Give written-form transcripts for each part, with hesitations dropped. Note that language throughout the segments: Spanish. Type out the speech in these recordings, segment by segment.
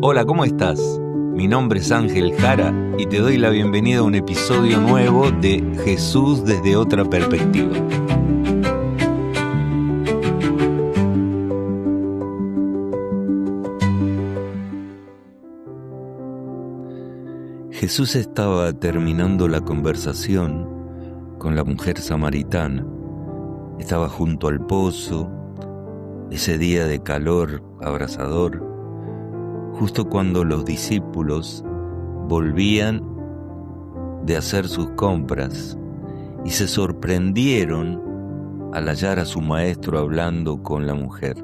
Hola, ¿cómo estás? Mi nombre es Ángel Jara y te doy la bienvenida a un episodio nuevo de Jesús desde otra perspectiva. Jesús estaba terminando la conversación con la mujer samaritana. Estaba junto al pozo, ese día de calor abrasador, justo cuando los discípulos volvían de hacer sus compras y se sorprendieron al hallar a su maestro hablando con la mujer.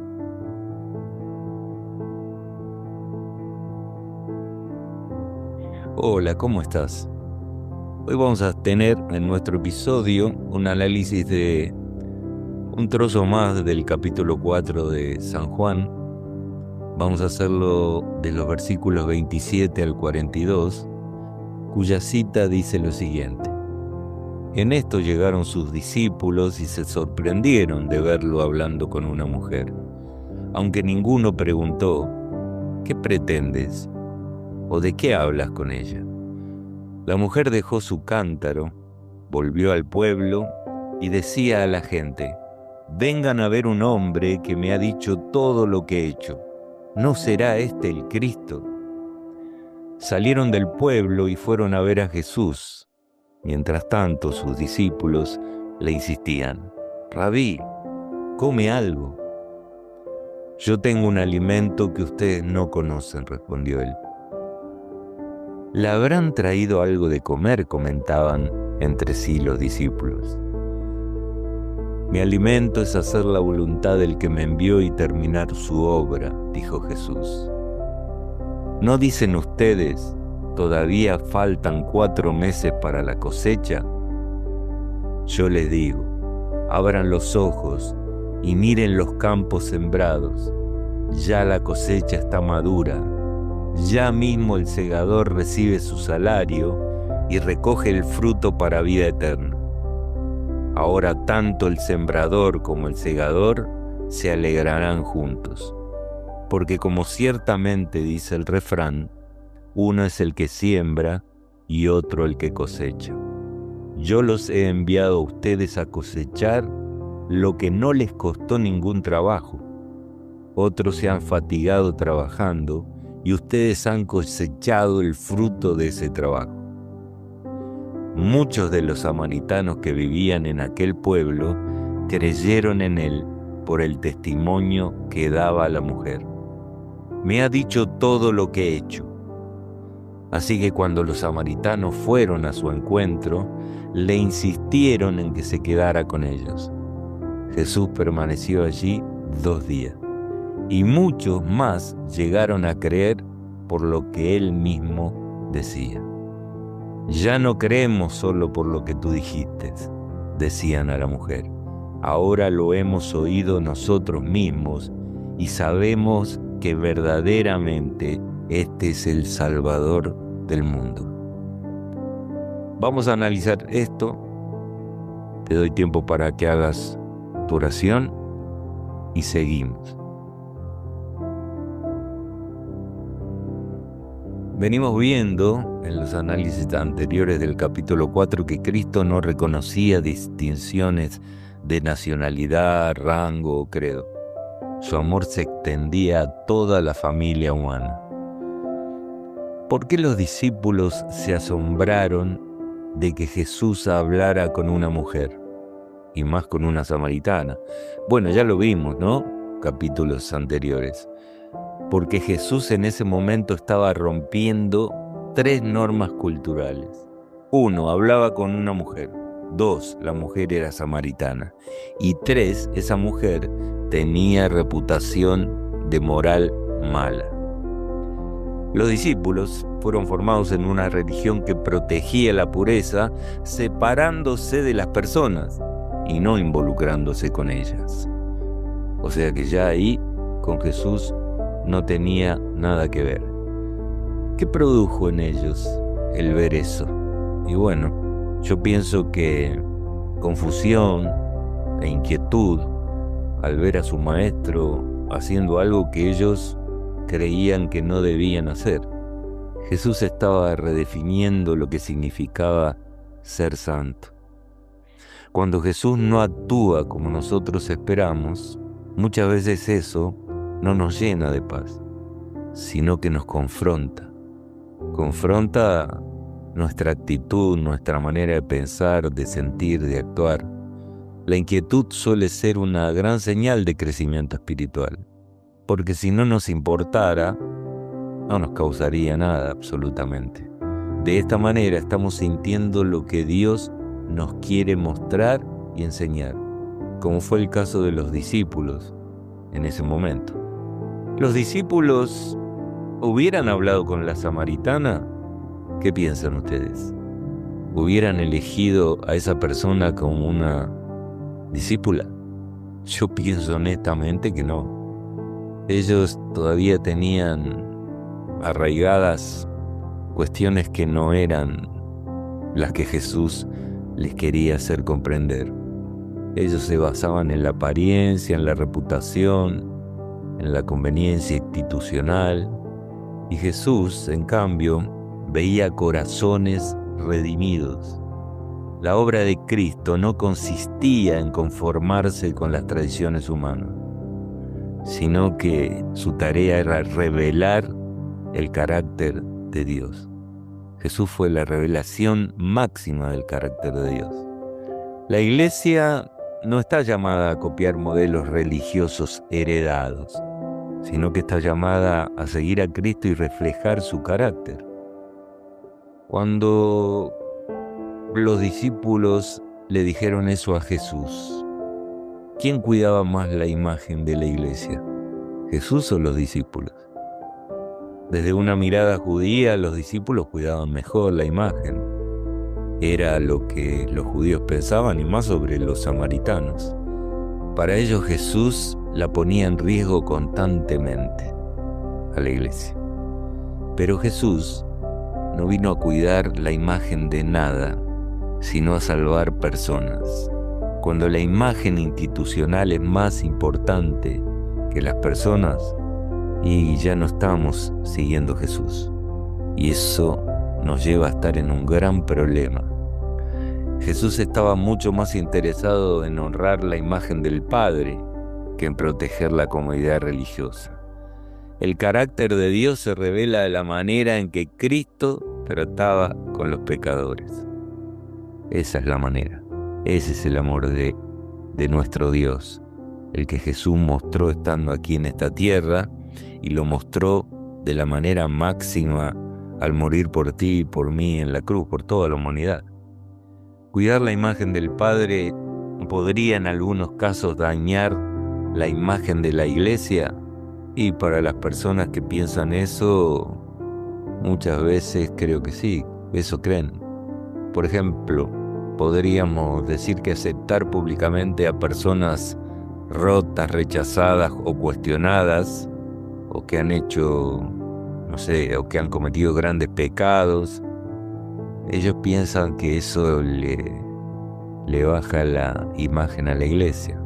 Hola, ¿cómo estás? Hoy vamos a tener en nuestro episodio un análisis de un trozo más del capítulo 4 de San Juan. Vamos a hacerlo de los versículos 27 al 42, cuya cita dice lo siguiente: En esto llegaron sus discípulos y se sorprendieron de verlo hablando con una mujer, aunque ninguno preguntó: ¿qué pretendes? ¿O de qué hablas con ella? La mujer dejó su cántaro, volvió al pueblo y decía a la gente: vengan a ver un hombre que me ha dicho todo lo que he hecho. ¿No será este el Cristo? Salieron del pueblo y fueron a ver a Jesús. Mientras tanto, sus discípulos le insistían: Rabí, come algo. Yo tengo un alimento que ustedes no conocen, respondió él. ¿Le habrán traído algo de comer?, comentaban entre sí los discípulos. Mi alimento es hacer la voluntad del que me envió y terminar su obra, dijo Jesús. ¿No dicen ustedes, todavía faltan 4 meses para la cosecha? Yo les digo, abran los ojos y miren los campos sembrados. Ya la cosecha está madura. Ya mismo el segador recibe su salario y recoge el fruto para vida eterna. Ahora tanto el sembrador como el segador se alegrarán juntos, porque como ciertamente dice el refrán, uno es el que siembra y otro el que cosecha. Yo los he enviado a ustedes a cosechar lo que no les costó ningún trabajo. Otros se han fatigado trabajando y ustedes han cosechado el fruto de ese trabajo. Muchos de los samaritanos que vivían en aquel pueblo creyeron en él por el testimonio que daba la mujer. Me ha dicho todo lo que he hecho. Así que cuando los samaritanos fueron a su encuentro, le insistieron en que se quedara con ellos. Jesús permaneció allí 2 días, y muchos más llegaron a creer por lo que él mismo decía. Ya no creemos solo por lo que tú dijiste, decían a la mujer. Ahora lo hemos oído nosotros mismos y sabemos que verdaderamente este es el Salvador del mundo. Vamos a analizar esto. Te doy tiempo para que hagas tu oración y seguimos. Venimos viendo en los análisis anteriores del capítulo 4 que Cristo no reconocía distinciones de nacionalidad, rango o credo. Su amor se extendía a toda la familia humana. ¿Por qué los discípulos se asombraron de que Jesús hablara con una mujer? Y más con una samaritana. Bueno, ya lo vimos, ¿no? Capítulos anteriores. Porque Jesús en ese momento estaba rompiendo 3 normas culturales. 1, hablaba con una mujer. 2, la mujer era samaritana. Y 3, esa mujer tenía reputación de moral mala. Los discípulos fueron formados en una religión que protegía la pureza, separándose de las personas y no involucrándose con ellas. O sea que ya ahí, con Jesús, no tenía nada que ver. ¿Qué produjo en ellos el ver eso? Y bueno, yo pienso que confusión e inquietud al ver a su maestro haciendo algo que ellos creían que no debían hacer. Jesús estaba redefiniendo lo que significaba ser santo. Cuando Jesús no actúa como nosotros esperamos, muchas veces eso no nos llena de paz, sino que nos confronta. Confronta nuestra actitud, nuestra manera de pensar, de sentir, de actuar. La inquietud suele ser una gran señal de crecimiento espiritual, porque si no nos importara, no nos causaría nada absolutamente. De esta manera estamos sintiendo lo que Dios nos quiere mostrar y enseñar, como fue el caso de los discípulos en ese momento. Los discípulos hubieran hablado con la samaritana. ¿Qué piensan ustedes? ¿Hubieran elegido a esa persona como una discípula? Yo pienso honestamente que no. Ellos todavía tenían arraigadas cuestiones que no eran las que Jesús les quería hacer comprender. Ellos se basaban en la apariencia, en la reputación, en la conveniencia institucional, y Jesús, en cambio, veía corazones redimidos. La obra de Cristo no consistía en conformarse con las tradiciones humanas, sino que su tarea era revelar el carácter de Dios. Jesús fue la revelación máxima del carácter de Dios. La Iglesia no está llamada a copiar modelos religiosos heredados, sino que está llamada a seguir a Cristo y reflejar su carácter. Cuando los discípulos le dijeron eso a Jesús, ¿quién cuidaba más la imagen de la Iglesia? ¿Jesús o los discípulos? Desde una mirada judía, los discípulos cuidaban mejor la imagen. Era lo que los judíos pensaban, y más sobre los samaritanos. Para ellos Jesús la ponía en riesgo constantemente a la iglesia. Pero Jesús no vino a cuidar la imagen de nada, sino a salvar personas. Cuando la imagen institucional es más importante que las personas, y ya no estamos siguiendo a Jesús. Y eso nos lleva a estar en un gran problema. Jesús estaba mucho más interesado en honrar la imagen del Padre que en proteger la comodidad religiosa. El carácter de Dios se revela de la manera en que Cristo trataba con los pecadores. Esa es la manera. Ese es el amor de nuestro Dios, el que Jesús mostró estando aquí en esta tierra, y lo mostró de la manera máxima al morir por ti y por mí en la cruz, por toda la humanidad. Cuidar la imagen del Padre podría en algunos casos dañar la imagen de la Iglesia, y para las personas que piensan eso, muchas veces creo que sí, eso creen. Por ejemplo, podríamos decir que aceptar públicamente a personas rotas, rechazadas o cuestionadas, o que han hecho, no sé, o que han cometido grandes pecados, ellos piensan que eso le baja la imagen a la iglesia.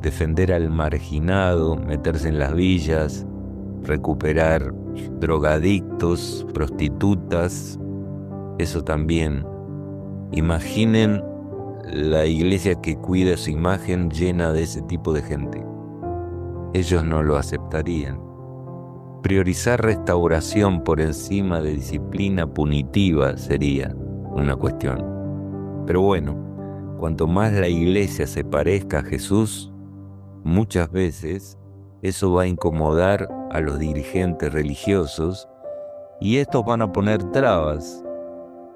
Defender al marginado, meterse en las villas, recuperar drogadictos, prostitutas, eso también. Imaginen la iglesia que cuida su imagen llena de ese tipo de gente. Ellos no lo aceptarían. Priorizar restauración por encima de disciplina punitiva sería una cuestión. Pero bueno, cuanto más la iglesia se parezca a Jesús, muchas veces eso va a incomodar a los dirigentes religiosos, y estos van a poner trabas.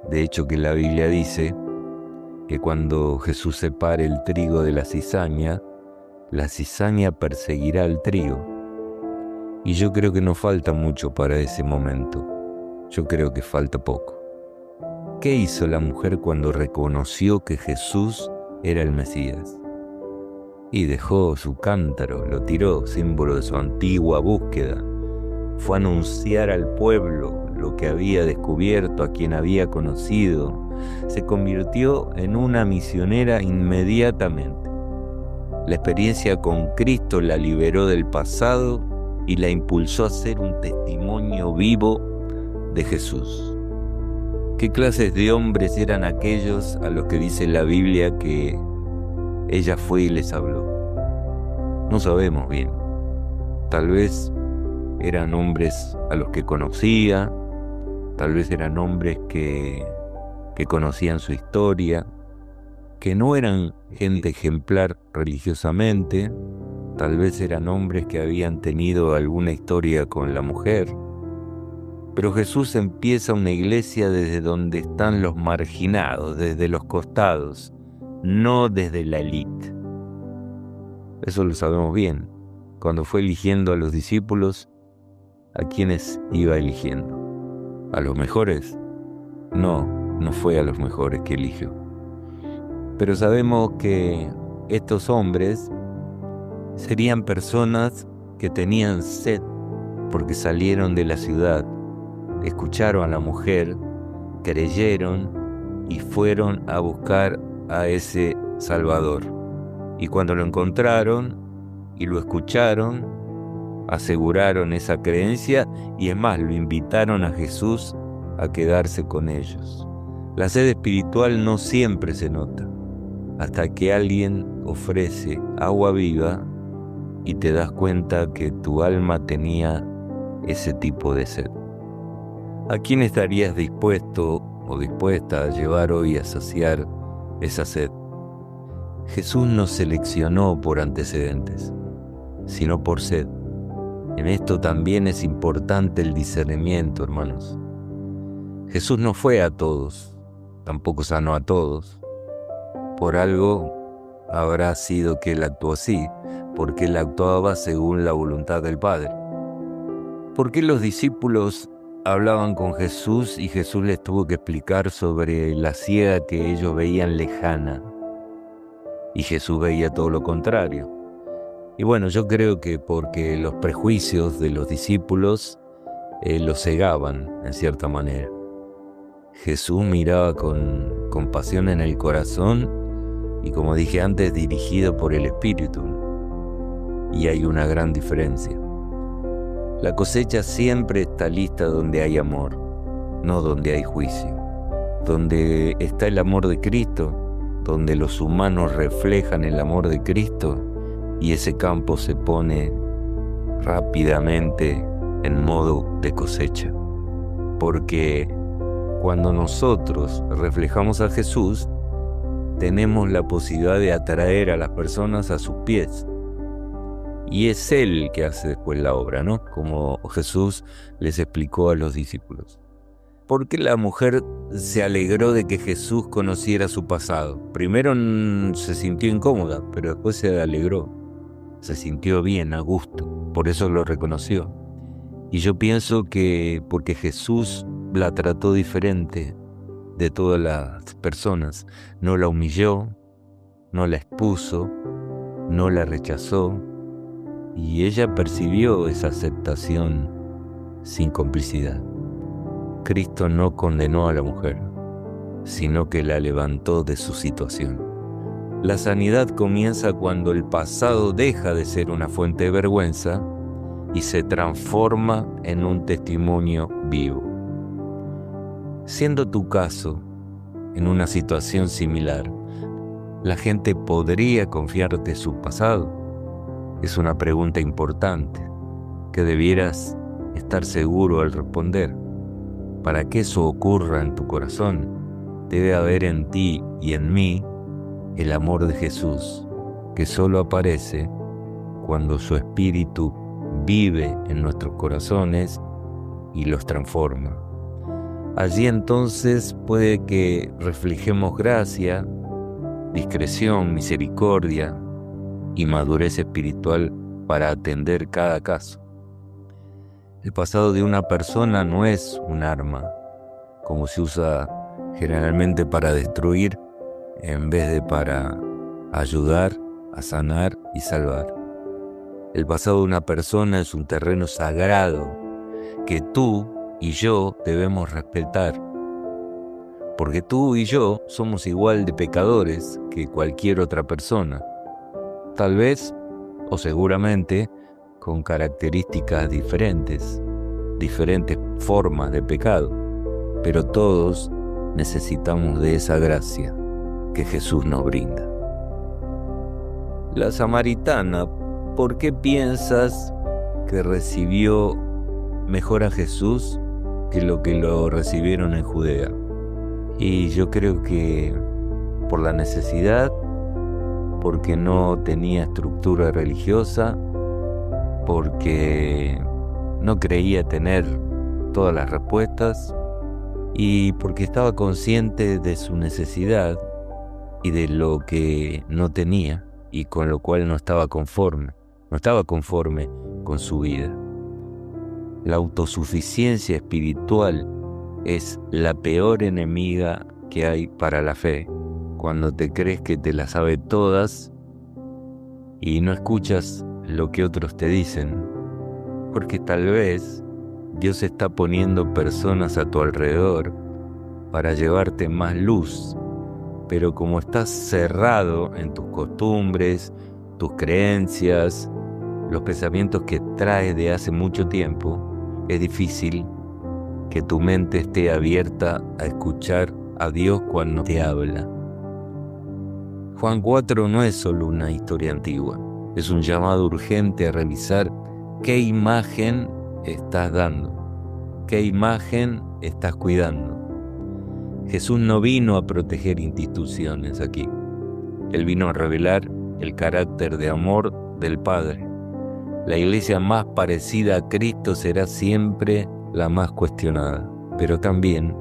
De hecho, que la Biblia dice que cuando Jesús separe el trigo de la cizaña perseguirá al trigo. Y yo creo que no falta mucho para ese momento. Yo creo que falta poco. ¿Qué hizo la mujer cuando reconoció que Jesús era el Mesías? Y dejó su cántaro, lo tiró, símbolo de su antigua búsqueda. Fue a anunciar al pueblo lo que había descubierto, a quien había conocido. Se convirtió en una misionera inmediatamente. La experiencia con Cristo la liberó del pasado y la impulsó a ser un testimonio vivo de Jesús. ¿Qué clases de hombres eran aquellos a los que dice la Biblia que ella fue y les habló? No sabemos bien. Tal vez eran hombres a los que conocía, tal vez eran hombres que conocían su historia, que no eran gente ejemplar religiosamente, tal vez eran hombres que habían tenido alguna historia con la mujer. Pero Jesús empieza una iglesia desde donde están los marginados, desde los costados, no desde la élite. Eso lo sabemos bien. Cuando fue eligiendo a los discípulos, ¿a quiénes iba eligiendo? ¿A los mejores? No fue a los mejores que eligió. Pero sabemos que estos hombres serían personas que tenían sed porque salieron de la ciudad, escucharon a la mujer, creyeron y fueron a buscar a ese Salvador. Y cuando lo encontraron y lo escucharon, aseguraron esa creencia y es más, lo invitaron a Jesús a quedarse con ellos. La sed espiritual no siempre se nota, hasta que alguien ofrece agua viva y te das cuenta que tu alma tenía ese tipo de sed. ¿A quién estarías dispuesto o dispuesta a llevar hoy a saciar esa sed? Jesús no seleccionó por antecedentes, sino por sed. En esto también es importante el discernimiento, hermanos. Jesús no fue a todos, tampoco sanó a todos. Por algo habrá sido que Él actuó así, porque Él actuaba según la voluntad del Padre. ¿Por qué los discípulos hablaban con Jesús y Jesús les tuvo que explicar sobre la ciega que ellos veían lejana? Y Jesús veía todo lo contrario. Y bueno, yo creo que porque los prejuicios de los discípulos los cegaban en cierta manera. Jesús miraba con compasión en el corazón y, como dije antes, dirigido por el Espíritu. Y hay una gran diferencia. La cosecha siempre está lista donde hay amor, no donde hay juicio. Donde está el amor de Cristo, donde los humanos reflejan el amor de Cristo, y ese campo se pone rápidamente en modo de cosecha. Porque cuando nosotros reflejamos a Jesús, tenemos la posibilidad de atraer a las personas a sus pies. Y es Él que hace después la obra, ¿no? Como Jesús les explicó a los discípulos. ¿Por qué la mujer se alegró de que Jesús conociera su pasado? Primero se sintió incómoda, pero después se alegró. Se sintió bien, a gusto. Por eso lo reconoció. Y yo pienso que porque Jesús la trató diferente de todas las personas. No la humilló, no la expuso, no la rechazó. Y ella percibió esa aceptación sin complicidad. Cristo no condenó a la mujer, sino que la levantó de su situación. La sanidad comienza cuando el pasado deja de ser una fuente de vergüenza y se transforma en un testimonio vivo. Siendo tu caso en una situación similar, ¿la gente podría confiarte su pasado? Es una pregunta importante que debieras estar seguro al responder. Para que eso ocurra en tu corazón, debe haber en ti y en mí el amor de Jesús, que solo aparece cuando su Espíritu vive en nuestros corazones y los transforma. Allí entonces puede que reflejemos gracia, discreción, misericordia y madurez espiritual para atender cada caso. El pasado de una persona no es un arma, como se usa generalmente para destruir, en vez de para ayudar a sanar y salvar. El pasado de una persona es un terreno sagrado que tú y yo debemos respetar, porque tú y yo somos igual de pecadores que cualquier otra persona. Tal vez, o seguramente, con características diferentes, diferentes formas de pecado, pero todos necesitamos de esa gracia que Jesús nos brinda. La samaritana, ¿por qué piensas que recibió mejor a Jesús que lo recibieron en Judea? Y yo creo que por la necesidad, porque no tenía estructura religiosa, porque no creía tener todas las respuestas y porque estaba consciente de su necesidad y de lo que no tenía y con lo cual no estaba conforme con su vida. La autosuficiencia espiritual es la peor enemiga que hay para la fe. Cuando te crees que te las sabe todas y no escuchas lo que otros te dicen, porque tal vez Dios está poniendo personas a tu alrededor para llevarte más luz, pero como estás cerrado en tus costumbres, tus creencias, los pensamientos que traes de hace mucho tiempo, es difícil que tu mente esté abierta a escuchar a Dios cuando te habla. Juan 4 no es solo una historia antigua, es un llamado urgente a revisar qué imagen estás dando, qué imagen estás cuidando. Jesús no vino a proteger instituciones aquí, Él vino a revelar el carácter de amor del Padre. La iglesia más parecida a Cristo será siempre la más cuestionada, pero también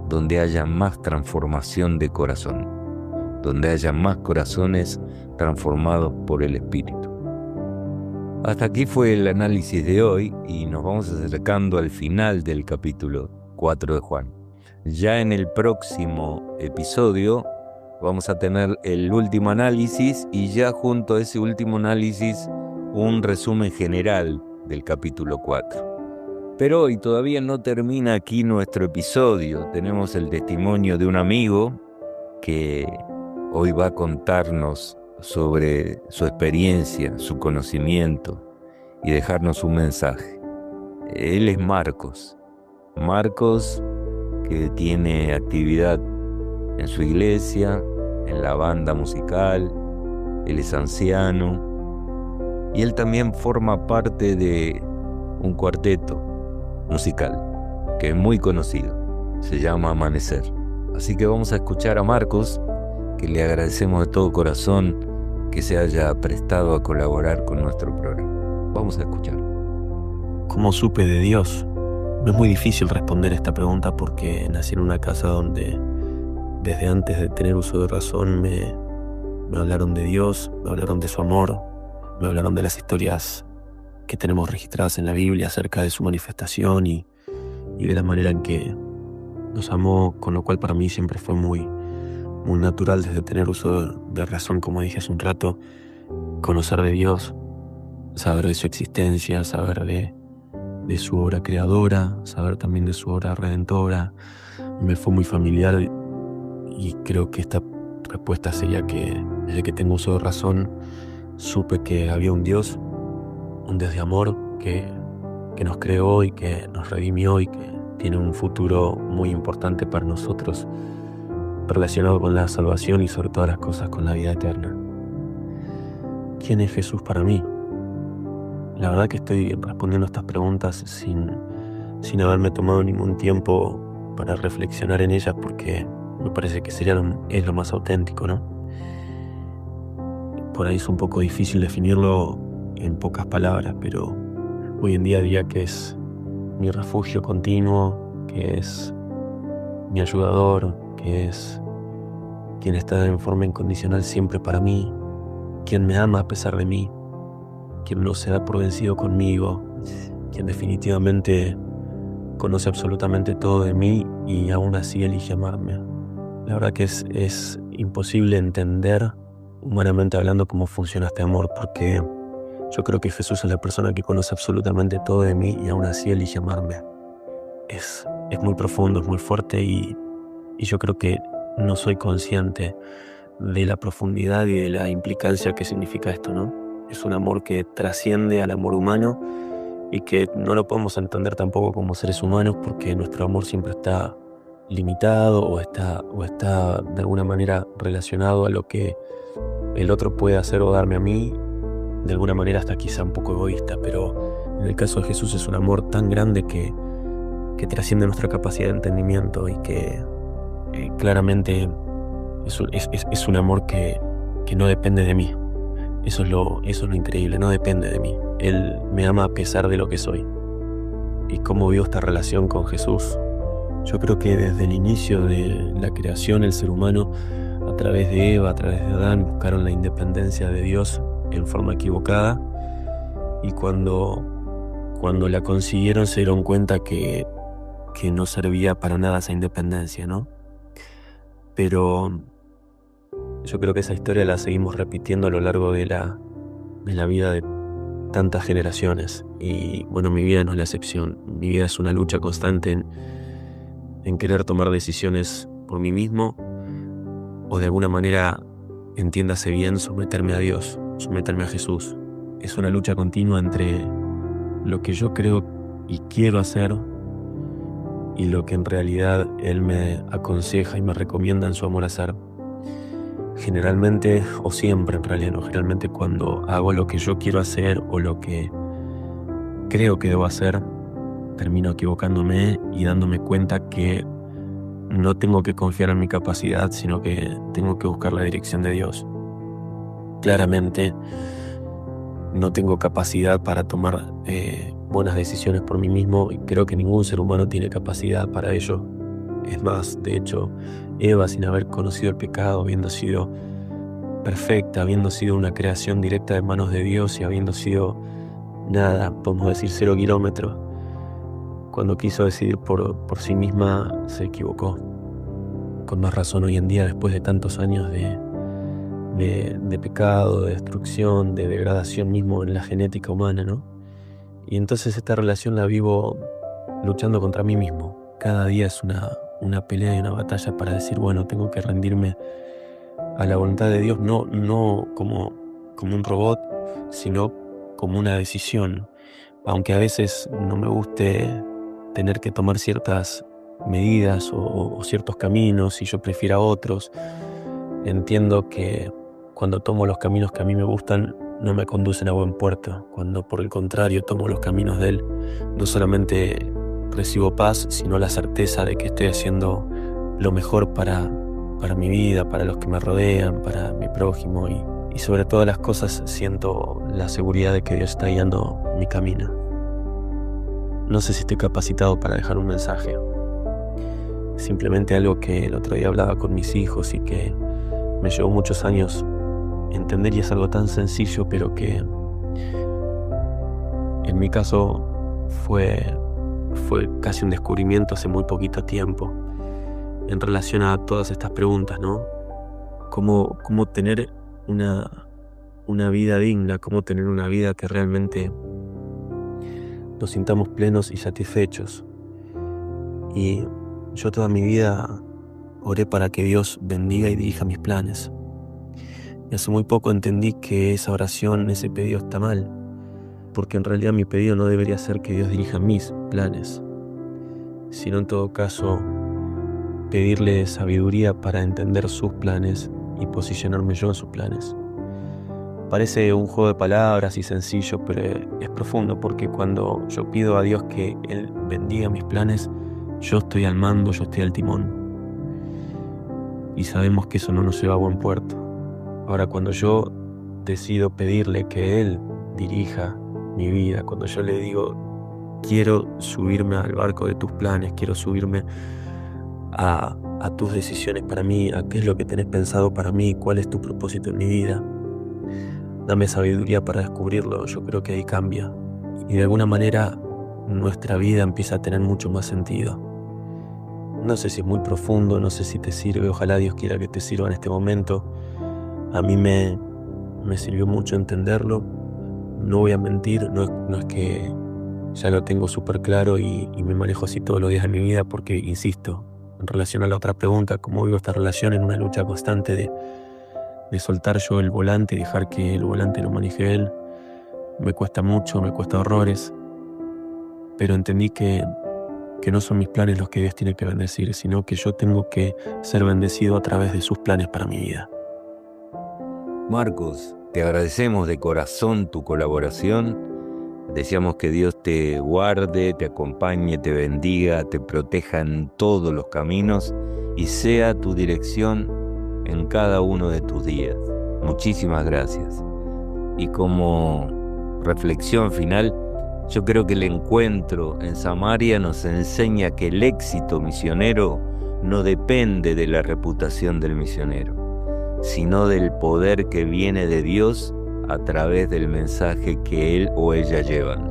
donde haya más transformación de corazón, donde haya más corazones transformados por el Espíritu. Hasta aquí fue el análisis de hoy y nos vamos acercando al final del capítulo 4 de Juan. Ya en el próximo episodio vamos a tener el último análisis y ya junto a ese último análisis un resumen general del capítulo 4. Pero hoy todavía no termina aquí nuestro episodio. Tenemos el testimonio de un amigo que hoy va a contarnos sobre su experiencia, su conocimiento y dejarnos un mensaje. Él es Marcos. Marcos, que tiene actividad en su iglesia, en la banda musical, él es anciano y él también forma parte de un cuarteto musical que es muy conocido, se llama Amanecer. Así que vamos a escuchar a Marcos, que le agradecemos de todo corazón que se haya prestado a colaborar con nuestro programa. Vamos a escuchar. ¿Cómo supe de Dios? No es muy difícil responder esta pregunta porque nací en una casa donde desde antes de tener uso de razón me hablaron de Dios, me hablaron de su amor, me hablaron de las historias que tenemos registradas en la Biblia acerca de su manifestación y de la manera en que nos amó, con lo cual para mí siempre fue muy natural desde tener uso de razón, como dije hace un rato, conocer de Dios, saber de su existencia, saber de su obra creadora, saber también de su obra redentora. Me fue muy familiar y creo que esta respuesta sería que desde que tengo uso de razón supe que había un Dios de amor que nos creó y que nos redimió y que tiene un futuro muy importante para nosotros relacionado con la salvación y sobre todas las cosas con la vida eterna. ¿Quién es Jesús para mí? La verdad que estoy respondiendo estas preguntas sin haberme tomado ningún tiempo para reflexionar en ellas porque me parece que es lo más auténtico, ¿no? Por ahí es un poco difícil definirlo en pocas palabras, pero hoy en día diría que es mi refugio continuo, que es mi ayudador, que es quien está en forma incondicional siempre para mí, quien me ama a pesar de mí, quien no se da por vencido conmigo, quien definitivamente conoce absolutamente todo de mí y aún así elige amarme. La verdad que es imposible entender, humanamente hablando, cómo funciona este amor, porque yo creo que Jesús es la persona que conoce absolutamente todo de mí y aún así elige amarme. Es muy profundo, es muy fuerte y yo creo que no soy consciente de la profundidad y de la implicancia que significa esto, ¿no? es un amor que trasciende al amor humano y que no lo podemos entender tampoco como seres humanos, porque nuestro amor siempre está limitado o está de alguna manera relacionado a lo que el otro puede hacer o darme a mí, de alguna manera hasta quizá un poco egoísta. Pero en el caso de Jesús es un amor tan grande que trasciende nuestra capacidad de entendimiento y que claramente es un amor que no depende de mí. Eso es lo increíble, no depende de mí. Él me ama a pesar de lo que soy. ¿Y cómo vivo esta relación con Jesús? Yo creo que desde el inicio de la creación, el ser humano, a través de Eva, a través de Adán, buscaron la independencia de Dios en forma equivocada. Y cuando la consiguieron se dieron cuenta que no servía para nada esa independencia, ¿no? Pero yo creo que esa historia la seguimos repitiendo a lo largo de la vida de tantas generaciones. Y bueno, mi vida no es la excepción. Mi vida es una lucha constante en querer tomar decisiones por mí mismo, o de alguna manera, entiéndase bien, someterme a Dios, someterme a Jesús. Es una lucha continua entre lo que yo creo y quiero hacer y lo que en realidad Él me aconseja y me recomienda en su amor hacer. Generalmente, o siempre en realidad, no, generalmente cuando hago lo que yo quiero hacer o lo que creo que debo hacer, termino equivocándome y dándome cuenta que no tengo que confiar en mi capacidad, sino que tengo que buscar la dirección de Dios. Claramente no tengo capacidad para tomar buenas decisiones por mí mismo, y creo que ningún ser humano tiene capacidad para ello. Es más, de hecho, Eva, sin haber conocido el pecado, habiendo sido perfecta, habiendo sido una creación directa de manos de Dios y habiendo sido nada, podemos decir 0 kilómetros, cuando quiso decidir por sí misma, se equivocó. Con más razón hoy en día, después de tantos años de pecado, de destrucción, de degradación mismo en la genética humana, ¿no? Y entonces esta relación la vivo luchando contra mí mismo. Cada día es una pelea y una batalla para decir, bueno, tengo que rendirme a la voluntad de Dios, no como un robot, sino como una decisión. Aunque a veces no me guste tener que tomar ciertas medidas o ciertos caminos y yo prefiera otros, entiendo que cuando tomo los caminos que a mí me gustan no me conducen a buen puerto. Cuando por el contrario tomo los caminos de Él, no solamente recibo paz, sino la certeza de que estoy haciendo lo mejor para mi vida, para los que me rodean, para mi prójimo, y sobre todas las cosas siento la seguridad de que Dios está guiando mi camino. No sé si estoy capacitado para dejar un mensaje. Simplemente algo que el otro día hablaba con mis hijos y que me llevó muchos años entender, y es algo tan sencillo, pero que en mi caso fue casi un descubrimiento hace muy poquito tiempo en relación a todas estas preguntas, ¿no? Cómo tener una vida digna, cómo tener una vida que realmente nos sintamos plenos y satisfechos. Y yo toda mi vida oré para que Dios bendiga y dirija mis planes. Y hace muy poco entendí que esa oración, ese pedido está mal, porque en realidad mi pedido no debería ser que Dios dirija mis planes, sino en todo caso pedirle sabiduría para entender sus planes y posicionarme yo en sus planes. Parece un juego de palabras y sencillo, pero es profundo, porque cuando yo pido a Dios que Él bendiga mis planes, yo estoy al mando, yo estoy al timón. Y sabemos que eso no nos lleva a buen puerto. Ahora, cuando yo decido pedirle que Él dirija mi vida, cuando yo le digo, quiero subirme al barco de tus planes, quiero subirme a tus decisiones para mí, a qué es lo que tenés pensado para mí, cuál es tu propósito en mi vida, dame sabiduría para descubrirlo, yo creo que ahí cambia. Y de alguna manera nuestra vida empieza a tener mucho más sentido. No sé si es muy profundo, no sé si te sirve, ojalá Dios quiera que te sirva en este momento. A mí me sirvió mucho entenderlo, no voy a mentir, no es que ya lo tengo súper claro y me manejo así todos los días de mi vida, porque, insisto, en relación a la otra pregunta, cómo vivo esta relación, en una lucha constante de soltar yo el volante y dejar que el volante lo maneje Él, me cuesta mucho, me cuesta horrores, pero entendí que no son mis planes los que Dios tiene que bendecir, sino que yo tengo que ser bendecido a través de sus planes para mi vida. Marcos, te agradecemos de corazón tu colaboración. Deseamos que Dios te guarde, te acompañe, te bendiga, te proteja en todos los caminos y sea tu dirección en cada uno de tus días. Muchísimas gracias. Y como reflexión final, yo creo que el encuentro en Samaria nos enseña que el éxito misionero no depende de la reputación del misionero, sino del poder que viene de Dios a través del mensaje que él o ella llevan.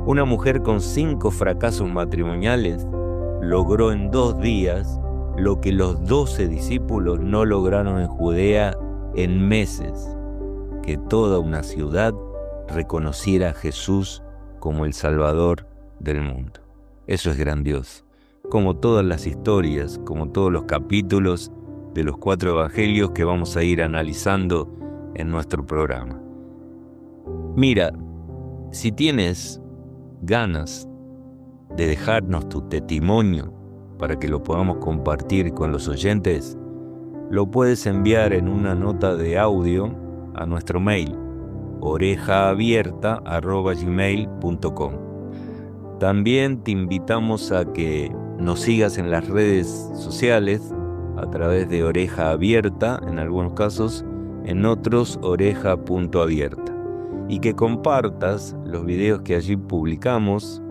Una mujer con 5 fracasos matrimoniales logró en 2 días lo que los 12 discípulos no lograron en Judea en meses: que toda una ciudad reconociera a Jesús como el Salvador del mundo. Eso es grandioso. Como todas las historias, como todos los capítulos de los 4 evangelios que vamos a ir analizando en nuestro programa. Mira, si tienes ganas de dejarnos tu testimonio para que lo podamos compartir con los oyentes, lo puedes enviar en una nota de audio a nuestro mail orejaabierta@gmail.com. También te invitamos a que nos sigas en las redes sociales a través de Oreja Abierta, en algunos casos, en otros oreja.abierta, y que compartas los videos que allí publicamos,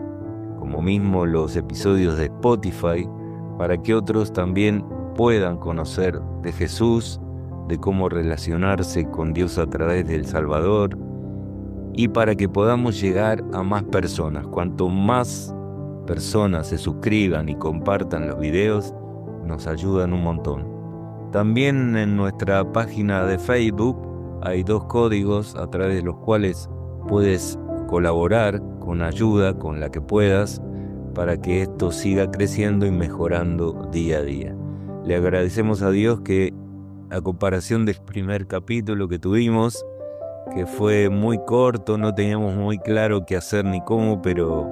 como mismo los episodios de Spotify, para que otros también puedan conocer de Jesús, de cómo relacionarse con Dios a través del Salvador, y para que podamos llegar a más personas. Cuanto más personas se suscriban y compartan los videos, nos ayudan un montón. También en nuestra página de Facebook hay 2 códigos a través de los cuales puedes colaborar con ayuda, con la que puedas, para que esto siga creciendo y mejorando día a día. Le agradecemos a Dios que, a comparación del primer capítulo que tuvimos, que fue muy corto, no teníamos muy claro qué hacer ni cómo, pero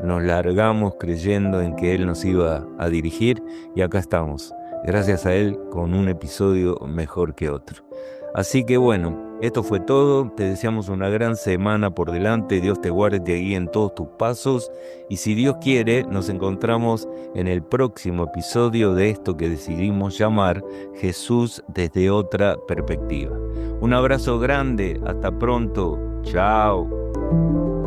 nos largamos creyendo en que Él nos iba a dirigir, y acá estamos, gracias a Él, con un episodio mejor que otro. Así que bueno, esto fue todo. Te deseamos una gran semana por delante. Dios te guarde y te guíe en todos tus pasos, y si Dios quiere, nos encontramos en el próximo episodio de esto que decidimos llamar Jesús desde otra perspectiva. Un abrazo grande, hasta pronto, chao.